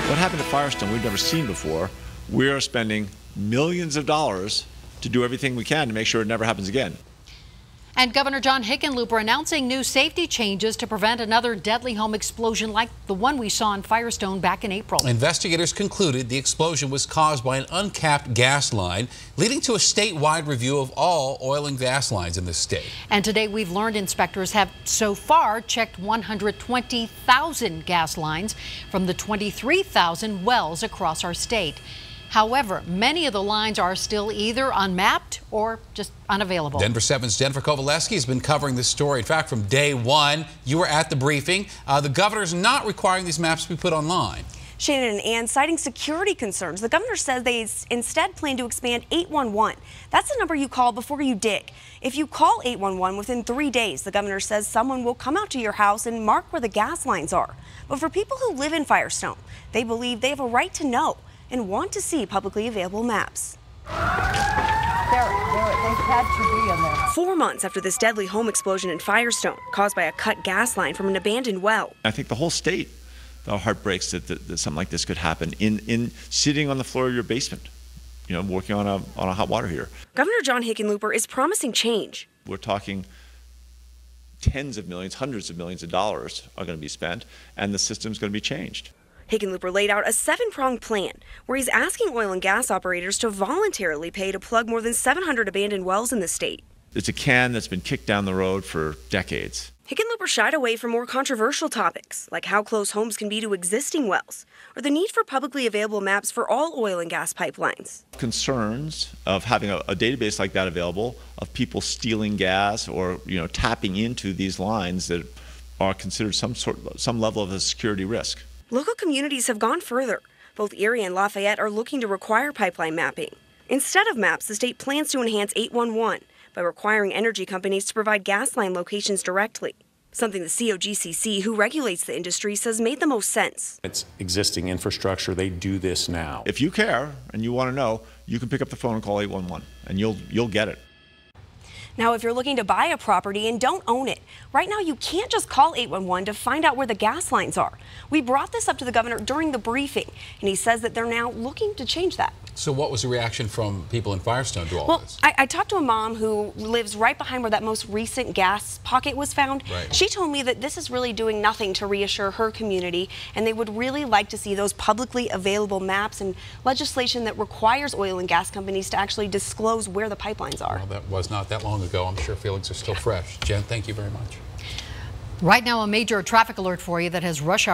What happened at Firestone we've never seen before. We are spending millions of dollars to do everything we can to make sure it never happens again. And Governor John Hickenlooper announcing new safety changes to prevent another deadly home explosion like the one we saw in Firestone back in April. Investigators concluded the explosion was caused by an uncapped gas line, leading to a statewide review of all oil and gas lines in the state. And today we've learned inspectors have so far checked 120,000 gas lines from the 23,000 wells across our state. However, many of the lines are still either unmapped or just unavailable. Denver 7's Jennifer Kovaleski has been covering this story. In fact, from day one, you were at the briefing. The governor's not requiring these maps to be put online. Shannon and Ann, citing security concerns, the governor says they instead plan to expand 811. That's the number you call before you dig. If you call 811 within 3 days, the governor says someone will come out to your house and mark where the gas lines are. But for people who live in Firestone, they believe they have a right to know and want to see publicly available maps. They had to be in there. 4 months after this deadly home explosion in Firestone, caused by a cut gas line from an abandoned well. I think the whole state, the heart breaks that something like this could happen in sitting on the floor of your basement, you know, working on a hot water heater. Governor John Hickenlooper is promising change. We're talking tens of millions, hundreds of millions of dollars are going to be spent, and the system's going to be changed. Hickenlooper laid out a 7-pronged plan where he's asking oil and gas operators to voluntarily pay to plug more than 700 abandoned wells in the state. It's a can that's been kicked down the road for decades. Hickenlooper shied away from more controversial topics, like how close homes can be to existing wells, or the need for publicly available maps for all oil and gas pipelines. Concerns of having a database like that available, of people stealing gas or tapping into these lines that are considered some level of a security risk. Local communities have gone further. Both Erie and Lafayette are looking to require pipeline mapping. Instead of maps, the state plans to enhance 811 by requiring energy companies to provide gas line locations directly, something the COGCC, who regulates the industry, says made the most sense. It's existing infrastructure. They do this now. If you care and you want to know, you can pick up the phone and call 811, and you'll get it. Now, if you're looking to buy a property and don't own it, right now you can't just call 811 to find out where the gas lines are. We brought this up to the governor during the briefing, and he says that they're now looking to change that. So what was the reaction from people in Firestone to all this? I talked to a mom who lives right behind where that most recent gas pocket was found. Right. She told me that this is really doing nothing to reassure her community, and they would really like to see those publicly available maps and legislation that requires oil and gas companies to actually disclose where the pipelines are. Well, that was not that long ago. I'm sure feelings are still fresh. Jen, thank you very much. Right now, a major traffic alert for you that has rush hour.